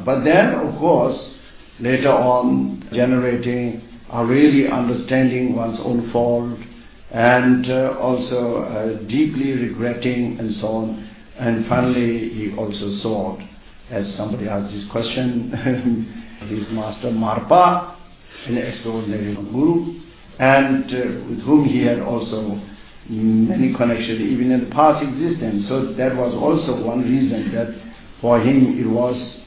But then, of course, later on, generating a really understanding one's own fault, and also deeply regretting and so on. And finally, he also sought, as somebody asked this question, his master Marpa, an extraordinary guru, and with whom he had also many connections, even in the past existence. So that was also one reason that for him it was,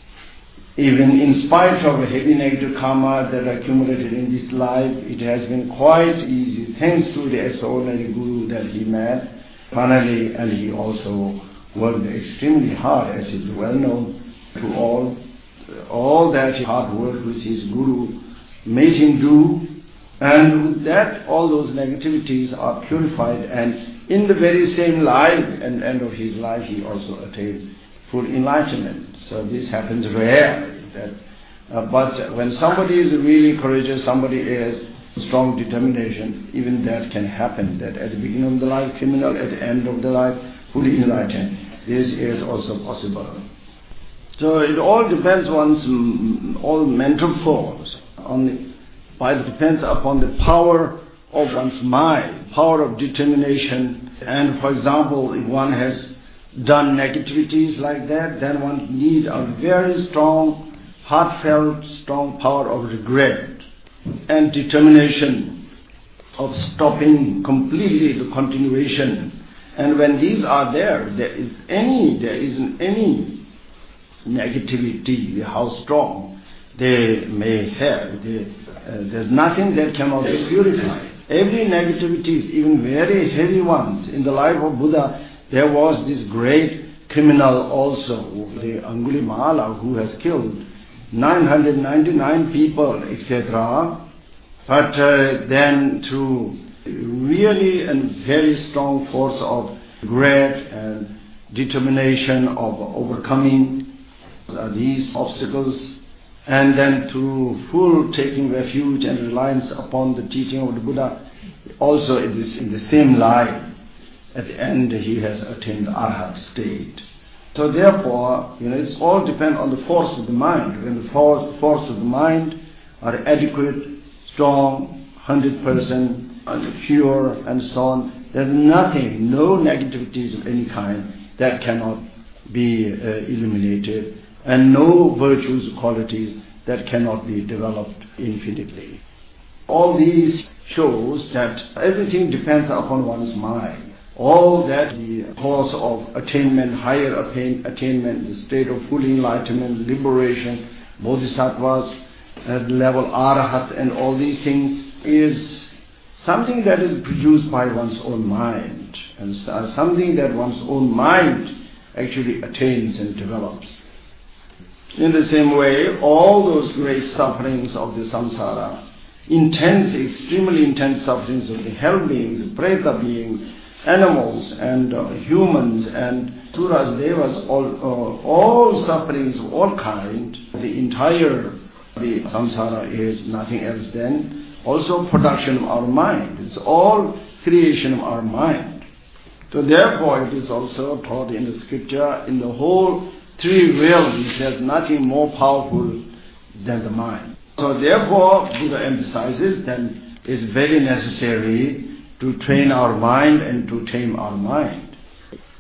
even in spite of a heavy negative karma that accumulated in this life, it has been quite easy, thanks to the extraordinary guru that he met, finally, and he also worked extremely hard, as is well known to all. All that hard work which his guru made him do, and with that all those negativities are purified, and in the very same life and end of his life he also attained full enlightenment. So this happens rarely. But when somebody is really courageous, somebody has strong determination, even that can happen, that at the beginning of the life criminal, at the end of the life fully enlightened. This is also possible. So it all depends on all mental force, depends upon the power of one's mind, power of determination. And for example, if one has done negativities like that, then one need a very strong, heartfelt, strong power of regret and determination of stopping completely the continuation. And when these are there isn't any negativity, how strong they may have. There's nothing that cannot be purified. Every negativity, even very heavy ones, in the life of Buddha, there was this great criminal also, the Angulimala, who has killed 999 people, etc. But then through really a very strong force of regret and determination of overcoming these obstacles, and then through full taking refuge and reliance upon the teaching of the Buddha, also in the same life, at the end he has attained the Arhat state. So therefore, it's all depend on the force of the mind. When the force of the mind are adequate, strong, 100%, and pure, and so on, there's nothing, no negativities of any kind that cannot be eliminated, and no virtues, qualities that cannot be developed infinitely. All these shows that everything depends upon one's mind. All that the cause of attainment, higher attainment, the state of full enlightenment, liberation, bodhisattvas, level arahat, and all these things is something that is produced by one's own mind, and something that one's own mind actually attains and develops. In the same way, all those great sufferings of the samsara, intense, extremely intense sufferings of the hell beings, preta beings, animals and humans and suras, devas, all sufferings of all kind, the samsara is nothing else than also production of our mind. It's all creation of our mind. So therefore it is also taught in the scripture, in the whole three realms, there's nothing more powerful than the mind. So therefore Buddha emphasizes that it's very necessary to train our mind and to tame our mind.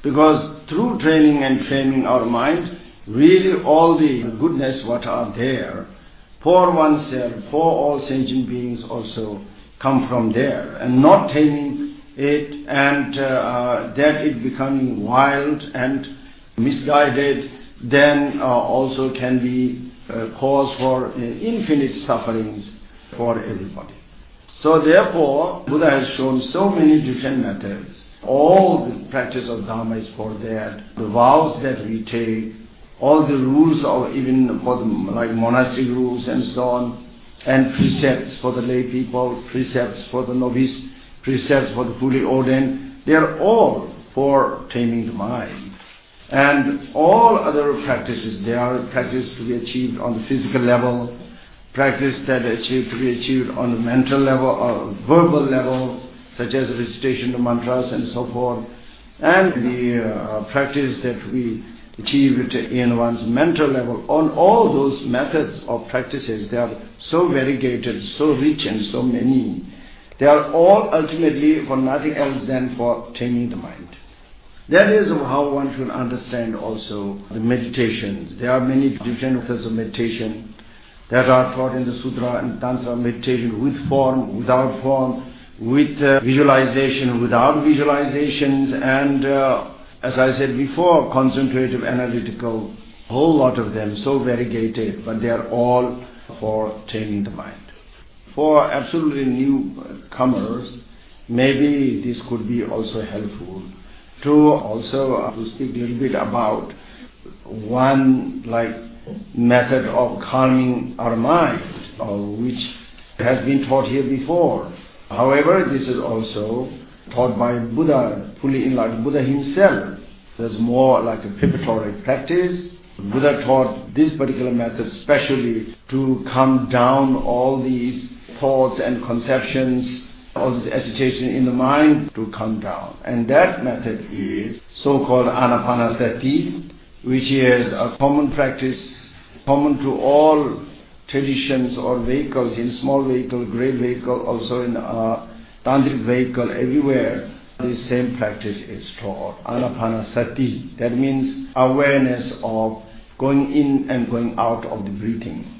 Because through training and training our mind, really all the goodness what are there, for oneself, for all sentient beings also come from there, and not taming it, and that it becoming wild and misguided, then also can be cause for infinite sufferings for everybody. So therefore, Buddha has shown so many different methods. All the practice of Dharma is for that. The vows that we take, all the rules of even for the like monastic rules and so on, and precepts for the lay people, precepts for the novice, precepts for the fully ordained, they are all for taming the mind. And all other practices, they are practices to be achieved on the physical level, practice that to be achieved on the mental level or verbal level, such as recitation of mantras and so forth, and the practice that we achieved in one's mental level. On all those methods of practices, they are so variegated, so rich and so many. They are all ultimately for nothing else than for taming the mind. That is how one should understand also the meditations. There are many different methods of meditation that are taught in the Sutra and Tantra. Meditation with form, without form, with visualization, without visualizations, and as I said before, concentrative, analytical, a whole lot of them, so variegated, but they are all for taming the mind. For absolutely newcomers, maybe this could be also helpful to also to speak a little bit about one method of calming our mind, which has been taught here before. However, this is also taught by Buddha, fully enlightened Buddha himself. There's more like a preparatory practice. Buddha taught this particular method specially to calm down all these thoughts and conceptions, all this agitation in the mind, to calm down. And that method is so-called Anapanasati, which is a common practice, common to all traditions or vehicles, in small vehicle, great vehicle, also in tantric vehicle, everywhere. The same practice is taught. Anapanasati, that means awareness of going in and going out of the breathing.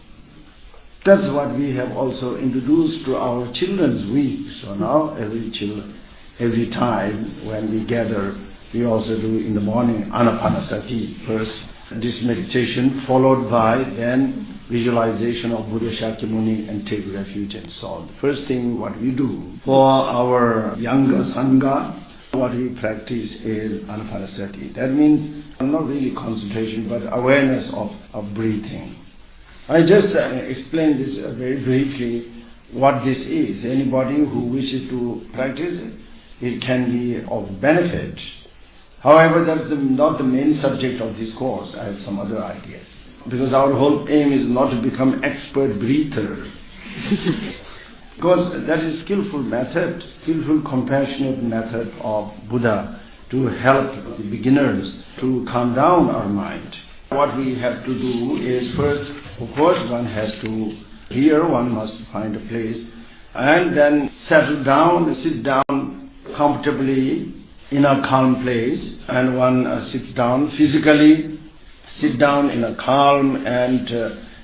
That's what we have also introduced to our children's week. So now every time when we gather, we also do in the morning Anapanasati. First this meditation, followed by then visualization of Buddha Shakyamuni and take refuge and so on. The first thing what we do for our younger Sangha, what we practice is Anapanasati. That means not really concentration but awareness of breathing. I just explained this very briefly what this is. Anybody who wishes to practice it can be of benefit. However, that's not the main subject of this course. I have some other ideas. Because our whole aim is not to become expert breather. Because that is skillful method, skillful compassionate method of Buddha to help the beginners to calm down our mind. What we have to do is first, of course, one has to hear, one must find a place, and then settle down, sit down comfortably in a calm place, and one sits down physically, sit down in a calm and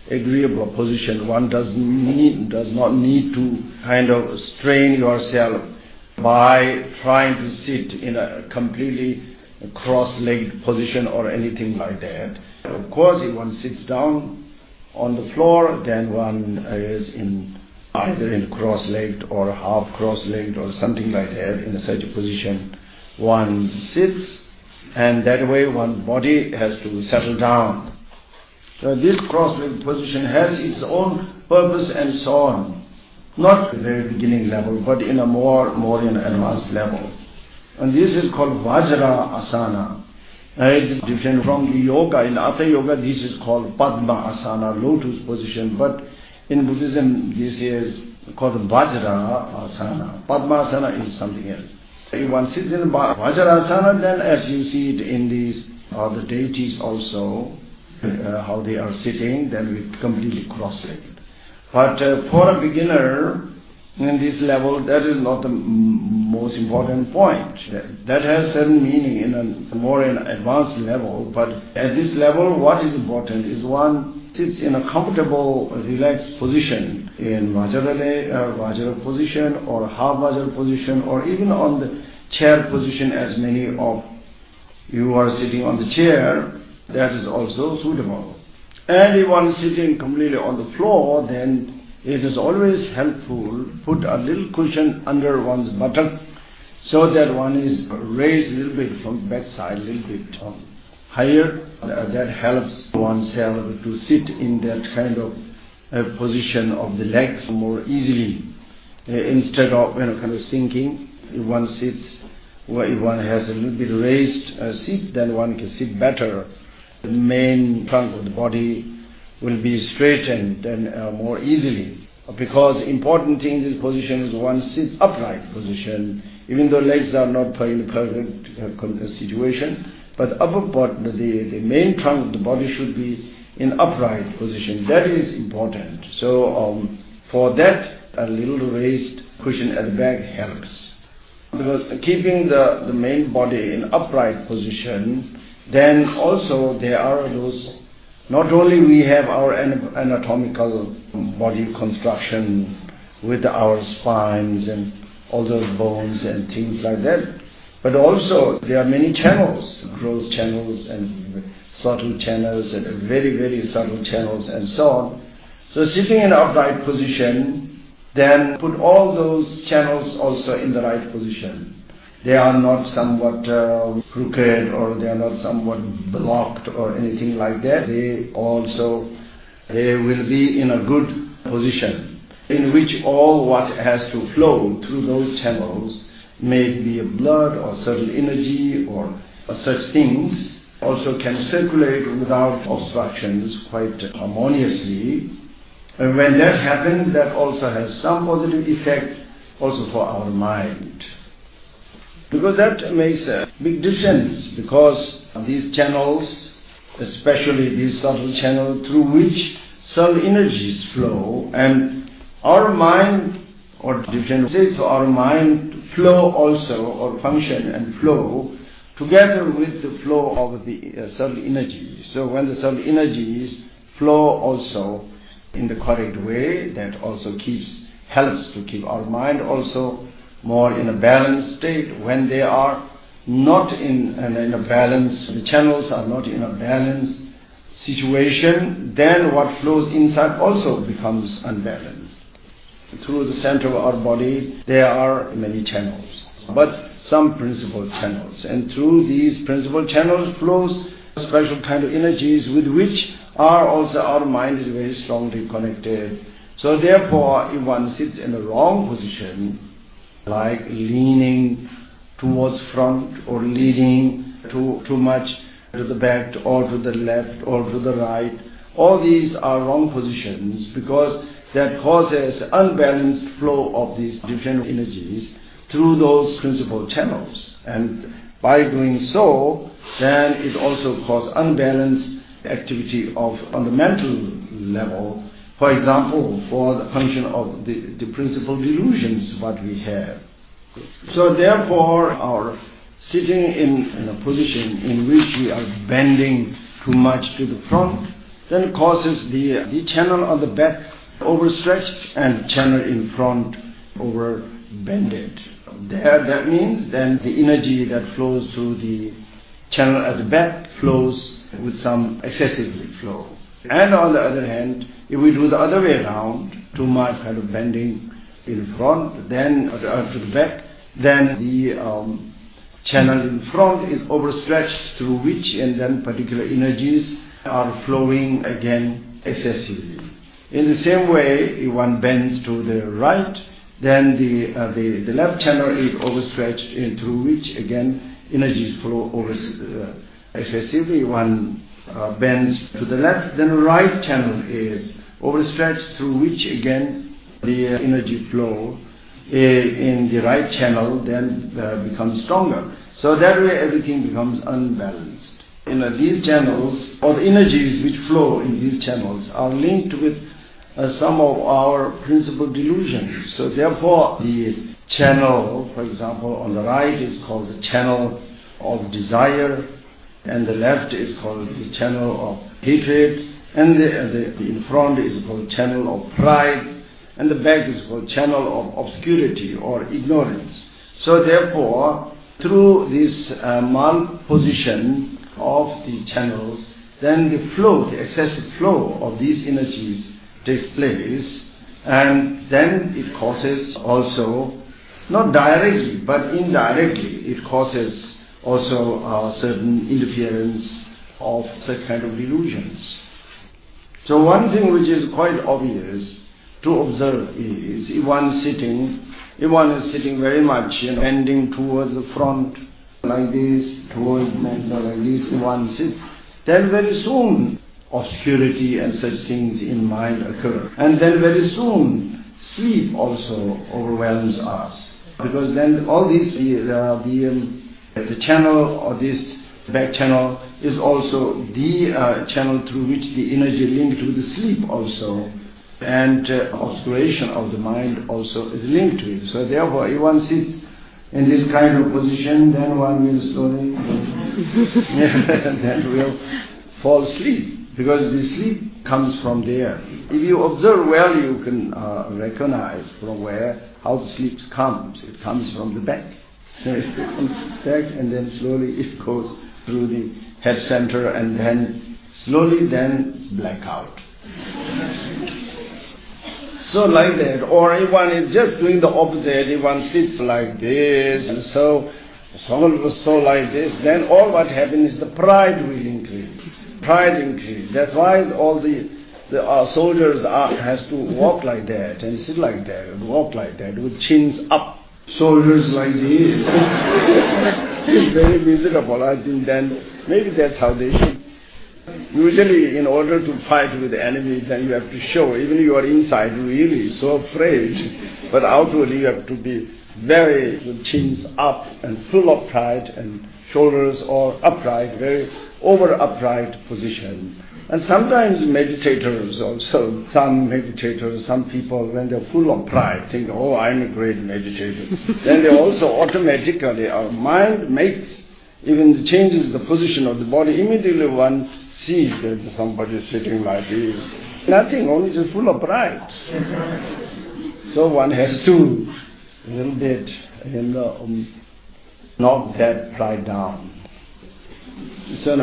agreeable position. One does not need to kind of strain yourself by trying to sit in a completely cross-legged position or anything like that. Of course, if one sits down on the floor, then one is either in cross-legged or half cross-legged or something like that. In such a position, one sits, and that way one body has to settle down. So this cross-legged position has its own purpose and so on. Not at the very beginning level, but in a more in advanced level. And this is called Vajra Asana. It's different from the yoga. In Hatha Yoga, this is called Padma Asana, lotus position. But in Buddhism, this is called Vajra Asana. Padma Asana is something else. If one sits in Vajra Asana, then as you see it in these, the deities also, how they are sitting, then we completely cross-legged. But for a beginner in this level, that is not the most important point. That has certain meaning in a more advanced level, but at this level what is important is one sits in a comfortable, relaxed position, in Vajra position or half Vajra position, or even on the chair position, as many of you are sitting on the chair. That is also suitable. And if one is sitting completely on the floor, then it is always helpful to put a little cushion under one's buttock so that one is raised a little bit from bedside, a little bit higher. That helps oneself to sit in that kind of position of the legs more easily, instead of kind of sinking. If one sits, if one has a little bit raised seat, then one can sit better. The main trunk of the body will be straightened and more easily. Because the important thing in this position is one sits upright position. Even though legs are not in a perfect situation, But upper part, the main trunk of the body should be in upright position. That is important. So for that, a little raised cushion at the back helps. Because keeping the main body in upright position, then also there are those, not only we have our anatomical body construction with our spines and all those bones and things like that, but also there are many channels, gross channels and subtle channels and very, very subtle channels and so on. So sitting in upright position, then put all those channels also in the right position. They are not somewhat crooked, or they are not somewhat blocked or anything like that. They will be in a good position in which all what has to flow through those channels, may it be a blood or subtle energy or such things, also can circulate without obstructions quite harmoniously. And when that happens, that also has some positive effect also for our mind. Because that makes a big difference, because these channels, especially these subtle channels through which subtle energies flow, and our mind, or different say, so our mind flow also, or function and flow together with the flow of the subtle energies. So when the subtle energies flow also in the correct way, that also helps to keep our mind also more in a balanced state. When they are not in a balance, the channels are not in a balanced situation, then what flows inside also becomes unbalanced. Through the center of our body, there are many channels, but some principal channels, and through these principal channels flows special kind of energies with which our mind is very strongly connected. So therefore, if one sits in the wrong position, like leaning towards front or leaning too much to the back or to the left or to the right, all these are wrong positions, because that causes unbalanced flow of these different energies through those principal channels. And by doing so, then it also causes unbalanced activity on the mental level. For example, for the function of the principal delusions what we have. So therefore, our sitting in a position in which we are bending too much to the front, then causes the channel on the back overstretched and channel in front overbended. That means then the energy that flows through the channel at the back flows with some excessively flow. And on the other hand, if we do the other way around, too much kind of bending in front, then to the back, then the channel in front is overstretched, through which and then particular energies are flowing again excessively. In the same way, if one bends to the right, then the left channel is overstretched, through which again energies flow excessively. One bends to the left, then the right channel is overstretched, through which again the energy flow in the right channel then becomes stronger. So that way everything becomes unbalanced. These channels, or the energies which flow in these channels, are linked with some of our principal delusions. So therefore the channel, for example, on the right is called the channel of desire, and the left is called the channel of hatred, and the in front is called channel of pride, and the back is called channel of obscurity or ignorance. So therefore, through this malposition of the channels, then the excessive flow of these energies takes place, and then it causes also, not directly but indirectly, it causes also certain interference of such kind of delusions. So one thing which is quite obvious to observe is, if one is sitting very much, bending towards the front like this, towards like this, if one sits, then very soon obscurity and such things in mind occur, and then very soon sleep also overwhelms us, because then all these the channel or this back channel is also the channel through which the energy linked with the sleep also. And obscuration of the mind also is linked to it. So therefore, if one sits in this kind of position, then one will slowly then will fall asleep, because the sleep comes from there. If you observe well, you can recognize from how the sleep comes. It comes from the back. So it comes back, and then slowly it goes through the head center, and then slowly then black out. So like that, or if one is just doing the opposite, if one sits like this, and so like this, then all what happens is the pride will increase. Pride increase. That's why all the soldiers has to walk like that, and sit like that, and walk like that, with chins up. Soldiers like this. It's very miserable, I think. Then maybe that's how they should. Usually, in order to fight with the enemy, then you have to show, even you are inside really so afraid, but outwardly you have to be very with chins up and full of pride, and shoulders or upright, very over upright position. And sometimes meditators also, some people, when they're full of pride, think, oh, I'm a great meditator. Then they also automatically, our mind makes, even changes the position of the body. Immediately one sees that somebody is sitting like this. Nothing, only just full of pride. So one has to, a little bit, knock that pride down. So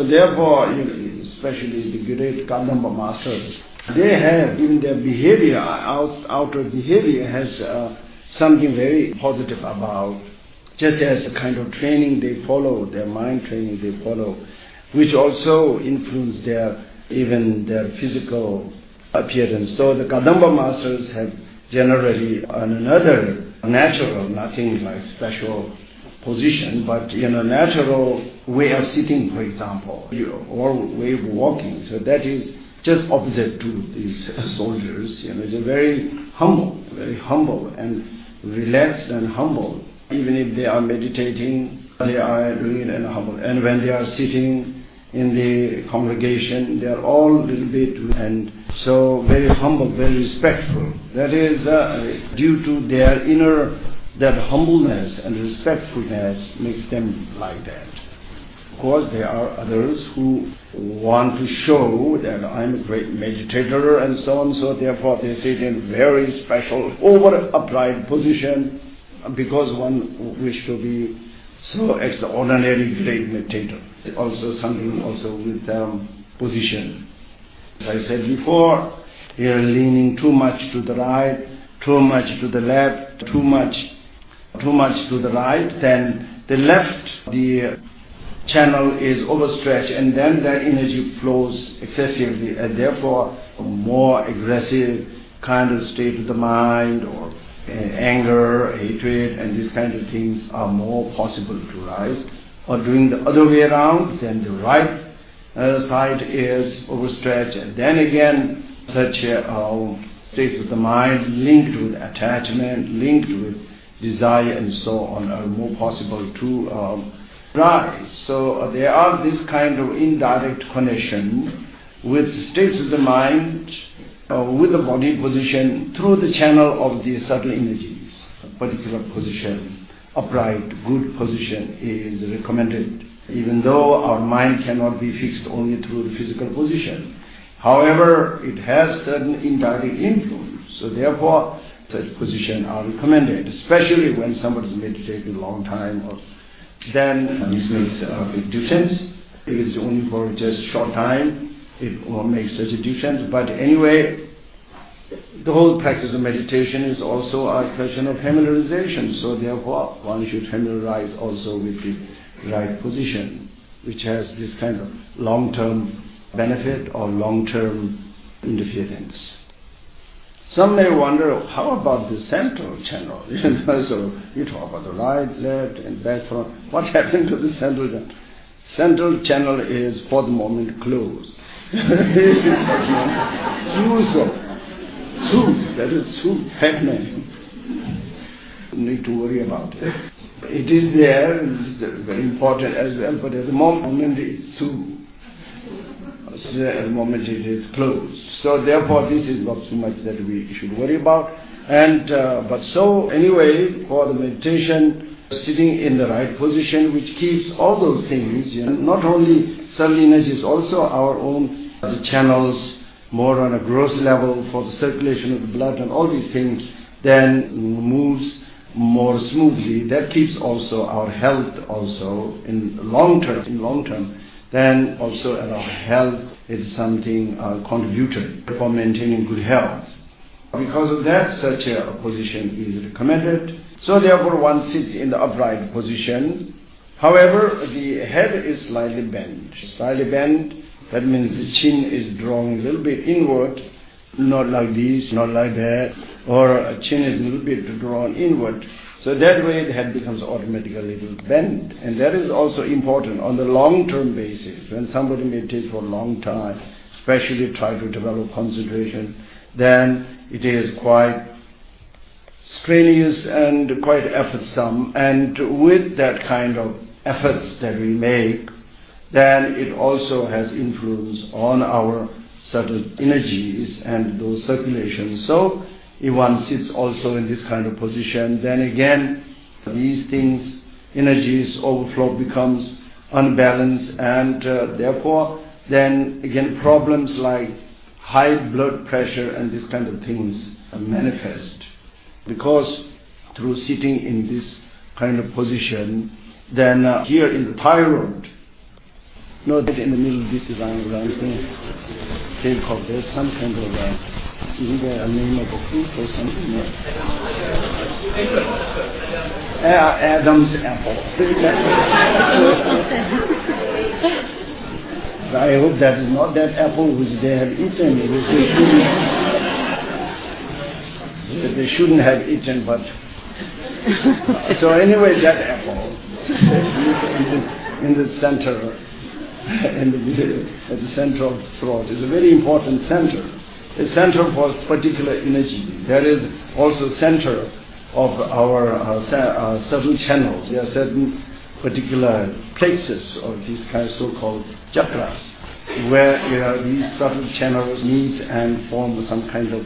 therefore, especially the great Kadamba masters, they have, even their behavior, outer behavior has something very positive about, just as a kind of training they follow, their mind training they follow, which also influence even their physical appearance. So the Kadamba masters have generally another natural, nothing like special position, but natural way of sitting, for example, or way of walking. So that is just opposite to these soldiers. They're very humble and relaxed and humble. Even if they are meditating, they are doing it and humble. And when they are sitting in the congregation, they are all a little bit, and so very humble, very respectful. That is due to their inner, that humbleness and respectfulness makes them like that. Of course, there are others who want to show that I'm a great meditator and so on, so therefore they sit in very special, over upright position, because one wish to be so extraordinary great meditator. Also something also with position. As I said before, you're leaning too much to the right, too much to the left, too much to the right, then the left, the channel is overstretched, and then the energy flows excessively, and therefore a more aggressive kind of state of the mind, or anger, hatred, and these kind of things are more possible to rise. Or doing the other way around, then the right side is overstretched, and then again such states of the mind linked with attachment, linked with desire and so on are more possible to rise. So there are this kind of indirect connection with states of the mind, with the body position, through the channel of the subtle energies. A particular position, upright, good position is recommended, even though our mind cannot be fixed only through the physical position. However, it has certain indirect influence, so therefore such positions are recommended, especially when somebody is meditating a long time, or then this makes a big difference. If it's only for just short time, it won't make such a difference. But anyway, the whole practice of meditation is also a question of familiarization, so therefore one should familiarize also with the right position, which has this kind of long-term benefit or long-term interference. Some may wonder, how about the central channel? So you talk about the right, left, and back, front. What happened to the central channel? Central channel is for the moment closed. That is too pregnant. You need to worry about it. It is there, it's very important as well, but at the moment it's too. So at the moment it is closed. So therefore this is not so much that we should worry about. And but so anyway, for the meditation, sitting in the right position, which keeps all those things, not only subtle energies, also our own the channels, more on a gross level for the circulation of the blood and all these things, then moves more smoothly. That keeps also our health also in long term. Then also our health is something contributed for maintaining good health. Because of that, such a position is recommended. So therefore one sits in the upright position. However, the head is slightly bent. That means the chin is drawn a little bit inward, not like this, not like that, or a chin is a little bit drawn inward. So that way the head becomes automatically a little bent. And that is also important on the long-term basis. When somebody meditates for a long time, especially try to develop concentration, then it is quite strenuous and quite effortsome. And with that kind of efforts that we make, then it also has influence on our subtle energies and those circulations. So if one sits also in this kind of position, then again these things, energies overflow becomes unbalanced, and therefore then again problems like high blood pressure and this kind of things manifest. Because through sitting in this kind of position, then here in the thyroid, no, that in the middle, this is around thing. There's some kind of isn't there a name of a fruit or something? Adam's apple. I hope that is not that apple which they have eaten. They shouldn't have eaten, but so anyway, that apple in the center. In the middle, at the center of the throat is a very important center. A center for particular energy. There is also center of our subtle channels. There are certain particular places of these kind of so-called chakras, where these subtle channels meet and form some kind of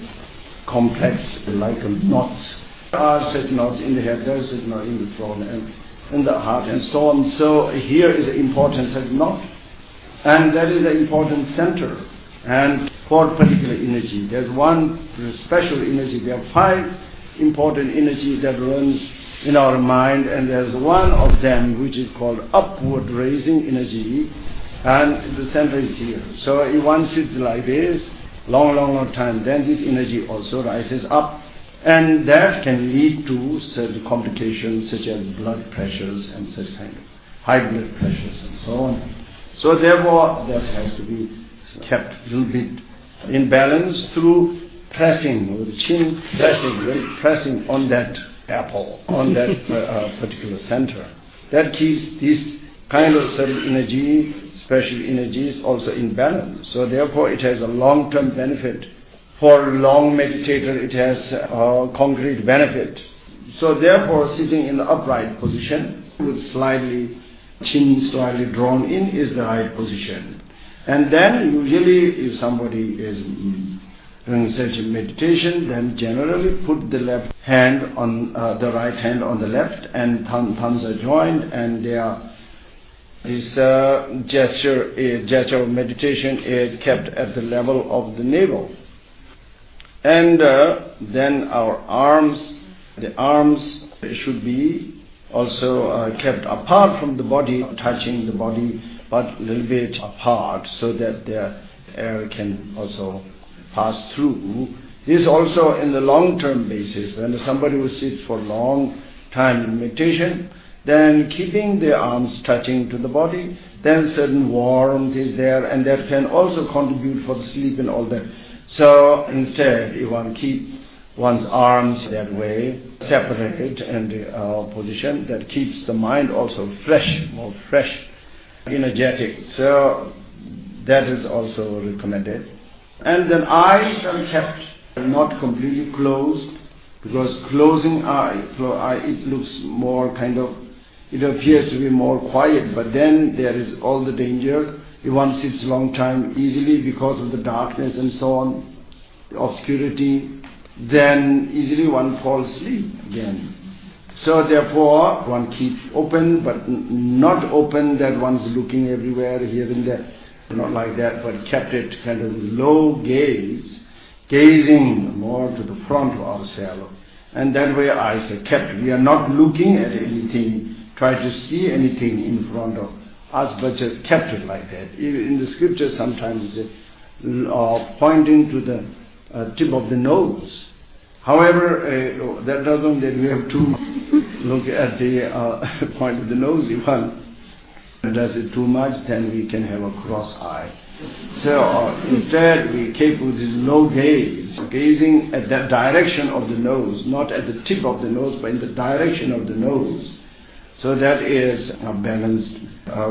complex, like knots. There are such knots in the head, there is such knot in the throat and in the heart and so on. So here is an important such knot. And that is an important center. And for particular energy, there's one special energy. There are 5 important energies that runs in our mind, and there's one of them which is called upward raising energy, and the center is here. So if one sits like this, long time, then this energy also rises up, and that can lead to certain complications such as blood pressures and such kind of high blood pressures and so on. So therefore, that has to be kept a little bit in balance through pressing, with the chin pressing on that apple, on that particular center. That keeps this kind of subtle energy, special energies also in balance. So therefore, it has a long-term benefit. For a long meditator, it has a concrete benefit. So therefore, sitting in the upright position with chin slightly drawn in is the right position. And then usually if somebody is doing such a meditation, then generally put the left hand on the right hand on the left, and thumbs are joined, and this gesture of meditation is kept at the level of the navel. And then our the arms should be also kept apart from the body, touching the body, but a little bit apart, so that the air can also pass through. This also in the long-term basis, when somebody will sit for a long time in meditation, then keeping the arms touching to the body, then certain warmth is there, and that can also contribute for the sleep and all that. So instead, if one keep one's arms that way, separated in the position, that keeps the mind also fresh, more fresh, energetic. So that is also recommended. And then eyes are kept not completely closed, because closing eye, it looks more kind of it appears to be more quiet, but then there is all the danger. If one sits long time easily because of the darkness and so on, the obscurity, then easily one falls asleep again. So therefore, one keeps open, but not open that one's looking everywhere, here and there, not like that, but kept it kind of low gaze, gazing more to the front of ourselves. And that way eyes are kept. We are not looking at anything, try to see anything in front of us, but just kept it like that. Even in the scriptures sometimes pointing to the tip of the nose. However, that doesn't mean that we have to look at the point of the nose. If one does it too much, then we can have a cross eye. So instead we keep with this low gaze, gazing at that direction of the nose, not at the tip of the nose, but in the direction of the nose. So that is a balanced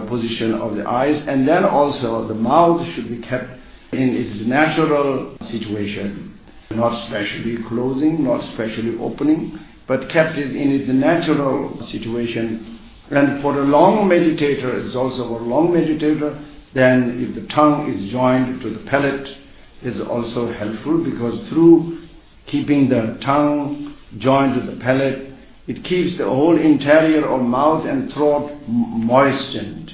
position of the eyes. And then also the mouth should be kept in its natural situation, not specially closing, not specially opening, but kept it in its natural situation. And for a long meditator, it's also for a long meditator, then if the tongue is joined to the palate, is also helpful, because through keeping the tongue joined to the palate, it keeps the whole interior of mouth and throat moistened.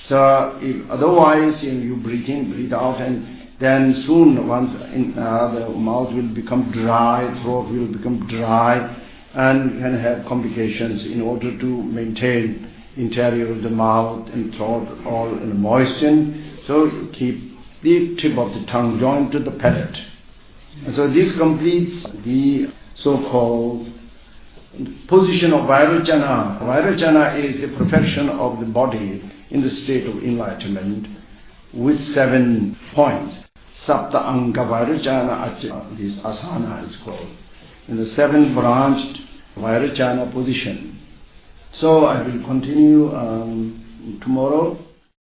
So if otherwise you breathe in, breathe out, and then soon once the mouth will become dry, throat will become dry, and can have complications. In order to maintain interior of the mouth and throat all moistened, so you keep the tip of the tongue joined to the palate. And so this completes the so-called position of Vairocana. Vairocana is the perfection of the body in the state of enlightenment with 7 points. Sapta Anga Vairocana, this asana is called, in the 7 branched Vairocana position. So I will continue tomorrow.